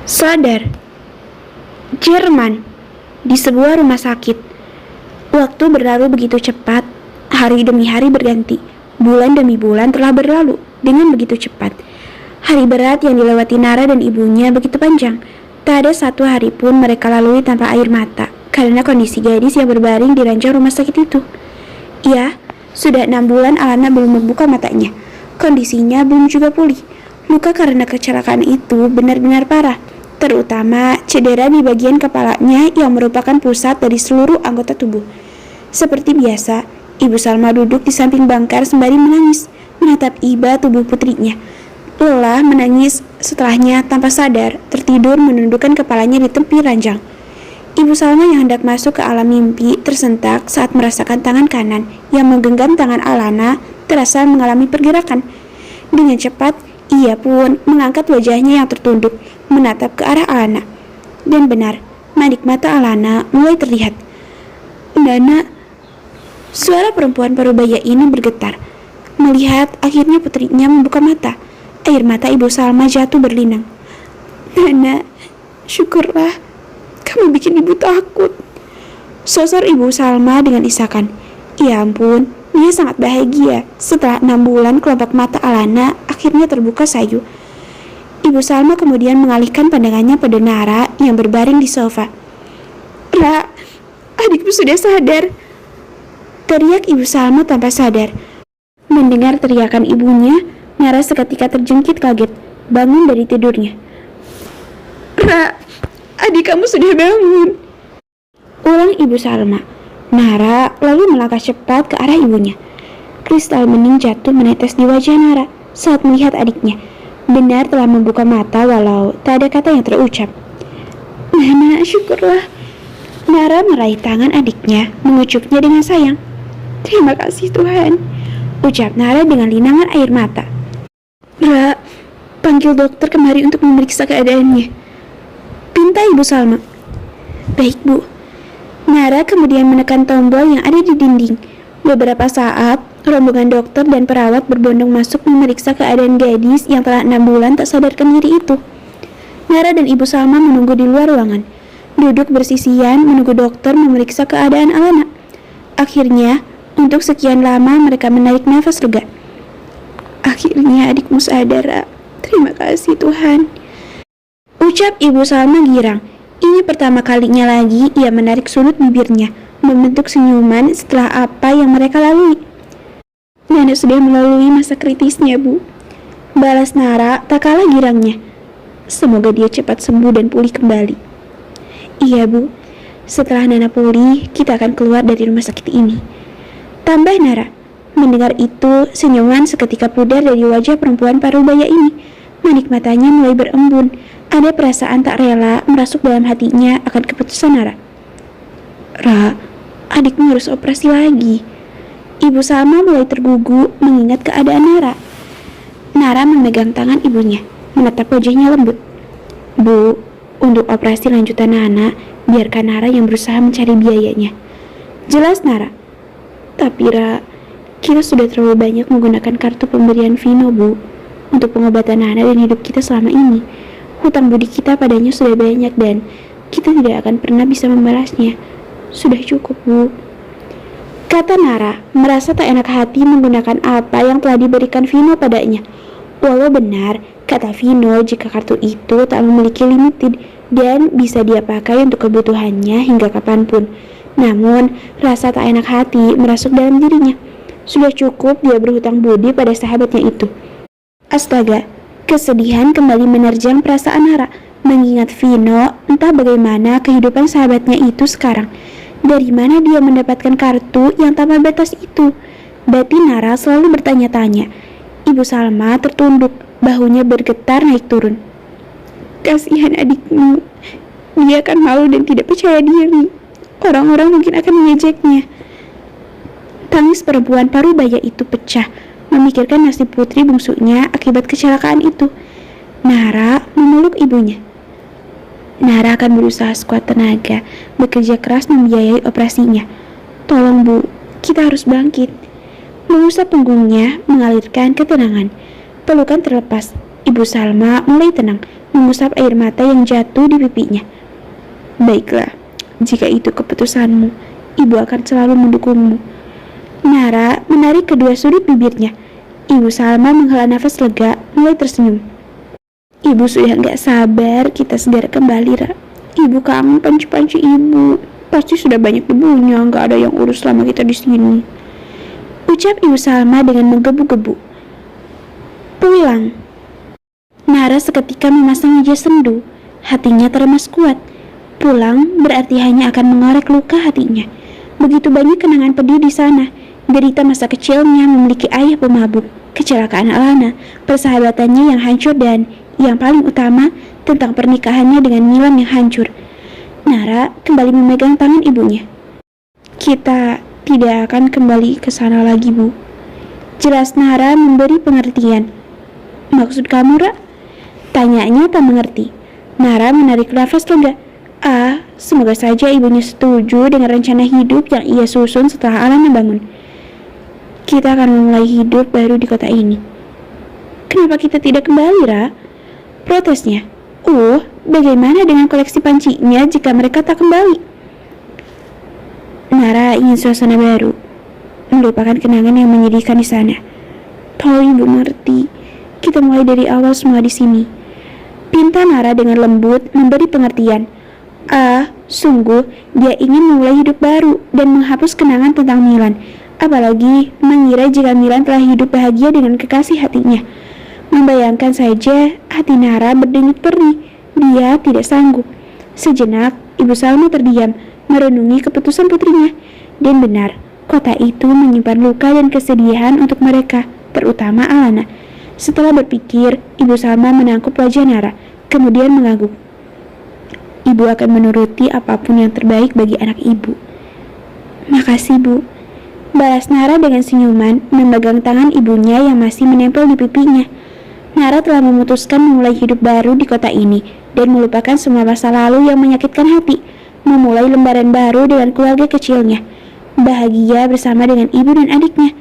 Sadar, Jerman, di sebuah rumah sakit. Waktu berlalu begitu cepat, hari demi hari berganti, bulan demi bulan telah berlalu dengan begitu cepat. Hari berat yang dilewati Nara dan ibunya begitu panjang. Tak ada satu hari pun mereka lalui tanpa air mata, karena kondisi gadis yang berbaring di ranjang rumah sakit itu. Ya, sudah 6 bulan Alana belum membuka matanya. Kondisinya belum juga pulih. Luka karena kecelakaan itu benar-benar parah, terutama cedera di bagian kepalanya yang merupakan pusat dari seluruh anggota tubuh. Seperti biasa, Ibu Salma duduk di samping bangkar sembari menangis, menatap iba tubuh putrinya. Lelah menangis, setelahnya tanpa sadar tertidur menundukkan kepalanya di tepi ranjang. Ibu Salma yang hendak masuk ke alam mimpi tersentak saat merasakan tangan kanan yang menggenggam tangan Alana terasa mengalami pergerakan. Dengan cepat, ia pun mengangkat wajahnya yang tertunduk, menatap ke arah Alana. Dan benar, manik mata Alana mulai terlihat. Nana, suara perempuan parubaya ini bergetar. Melihat akhirnya putrinya membuka mata, air mata Ibu Salma jatuh berlinang. Nana, syukurlah, kamu bikin ibu takut. Sosor Ibu Salma dengan isakan. Ya ampun, dia sangat bahagia setelah 6 bulan kelopak mata Alana akhirnya terbuka sayu. Ibu Salma kemudian mengalihkan pandangannya pada Nara yang berbaring di sofa. Ra, adikmu sudah sadar, teriak Ibu Salma tanpa sadar. Mendengar teriakan ibunya, Nara seketika terjengkit kaget, bangun dari tidurnya. Ra, adik kamu sudah bangun, ulang Ibu Salma. Nara lalu melangkah cepat ke arah ibunya. Kristal bening jatuh menetes di wajah Nara saat melihat adiknya. Benar telah membuka mata walau tak ada kata yang terucap. Nana, syukurlah. Nara meraih tangan adiknya, mengucuknya dengan sayang. Terima kasih Tuhan, ucap Nara dengan linangan air mata. Ra, panggil dokter kemari untuk memeriksa keadaannya, pinta Ibu Salma. Baik Bu. Nara kemudian menekan tombol yang ada di dinding. Beberapa saat, rombongan dokter dan perawat berbondong masuk memeriksa keadaan gadis yang telah 6 bulan tak sadarkan diri itu. Nara dan Ibu Salma menunggu di luar ruangan, duduk bersisian menunggu dokter memeriksa keadaan Alana. Akhirnya, untuk sekian lama mereka menarik nafas lega. Akhirnya adikmu sadar, terima kasih Tuhan, ucap Ibu Salma girang. Ini pertama kalinya lagi ia menarik sudut bibirnya, membentuk senyuman setelah apa yang mereka lalui. Nana sudah melalui masa kritisnya, Bu, balas Nara tak kalah girangnya. Semoga dia cepat sembuh dan pulih kembali. Iya, Bu, setelah Nana pulih, kita akan keluar dari rumah sakit ini, tambah Nara. Mendengar itu, senyuman seketika pudar dari wajah perempuan parubaya ini. Manik matanya mulai berembun. Ada perasaan tak rela merasuk dalam hatinya akan keputusan Nara. Ra, adikmu harus operasi lagi. Ibu Salma mulai tergugu mengingat keadaan Nara. Nara memegang tangan ibunya, menatap wajahnya lembut. Bu, untuk operasi lanjutan Nana, biarkan Nara yang berusaha mencari biayanya. Jelas Nara. Tapi Ra, kita sudah terlalu banyak menggunakan kartu pemberian Vino, Bu, untuk pengobatan Nana dan hidup kita selama ini. Hutang budi kita padanya sudah banyak dan kita tidak akan pernah bisa membalasnya. Sudah cukup, Bu, kata Nara, merasa tak enak hati menggunakan apa yang telah diberikan Vino padanya. Walau benar, kata Vino, jika kartu itu tak memiliki limited dan bisa dia pakai untuk kebutuhannya hingga kapanpun. Namun, rasa tak enak hati merasuk dalam dirinya. Sudah cukup dia berhutang budi pada sahabatnya itu. Astaga, kesedihan kembali menerjang perasaan Nara, mengingat Vino entah bagaimana kehidupan sahabatnya itu sekarang. Dari mana dia mendapatkan kartu yang tanpa batas itu? Batin Nara selalu bertanya-tanya. Ibu Salma tertunduk, bahunya bergetar naik turun. Kasihan adikmu, dia akan malu dan tidak percaya diri. Orang-orang mungkin akan mengejeknya. Tangis perempuan parubaya itu pecah, memikirkan nasib putri bungsunya akibat kecelakaan itu. Nara memeluk ibunya. Nara akan berusaha sekuat tenaga, bekerja keras membiayai operasinya. Tolong Bu, kita harus bangkit. Mengusap punggungnya, mengalirkan ketenangan. Pelukan terlepas, Ibu Salma mulai tenang, mengusap air mata yang jatuh di pipinya. Baiklah, jika itu keputusanmu, ibu akan selalu mendukungmu. Nara menarik kedua sudut bibirnya. Ibu Salma menghela nafas lega, mulai tersenyum. Ibu sudah gak sabar kita segera kembali, Ra. Ibu kangen panci-panci ibu. Pasti sudah banyak debunya, gak ada yang urus selama kita di sini. Ucap Ibu Salma dengan menggebu-gebu. Pulang. Nara seketika memasang wajah sendu. Hatinya teremas kuat. Pulang berarti hanya akan mengorek luka hatinya. Begitu banyak kenangan pedih di sana. Derita masa kecilnya memiliki ayah pemabuk, kecelakaan Alana, persahabatannya yang hancur, dan yang paling utama tentang pernikahannya dengan Milan yang hancur. Nara kembali memegang tangan ibunya. Kita tidak akan kembali ke sana lagi, Bu. Jelas Nara memberi pengertian. Maksud kamu, Ra? Tanyanya tak mengerti. Nara menarik nafas lega. Semoga saja ibunya setuju dengan rencana hidup yang ia susun setelah Alana bangun. Kita akan memulai hidup baru di kota ini. Kenapa kita tidak kembali, Ra? Protesnya. Bagaimana dengan koleksi pancinya jika mereka tak kembali? Nara ingin suasana baru, melupakan kenangan yang menyedihkan di sana. Tolong ibu mengerti, kita mulai dari awal semua di sini. Pinta Nara dengan lembut memberi pengertian. Sungguh dia ingin memulai hidup baru dan menghapus kenangan tentang Milan. Apalagi mengira jika Milan telah hidup bahagia dengan kekasih hatinya. Membayangkan saja hati Nara berdenyut perih. Dia tidak sanggup. Sejenak, Ibu Salma terdiam, merenungi keputusan putrinya. Dan benar, kota itu menyimpan luka dan kesedihan untuk mereka, terutama Alana. Setelah berpikir, Ibu Salma menangkup wajah Nara, kemudian mengangguk. Ibu akan menuruti apapun yang terbaik bagi anak ibu. Makasih, Bu. Balas Nara dengan senyuman, memegang tangan ibunya yang masih menempel di pipinya. Nara telah memutuskan memulai hidup baru di kota ini dan melupakan semua masa lalu yang menyakitkan hati, memulai lembaran baru dengan keluarga kecilnya, bahagia bersama dengan ibu dan adiknya.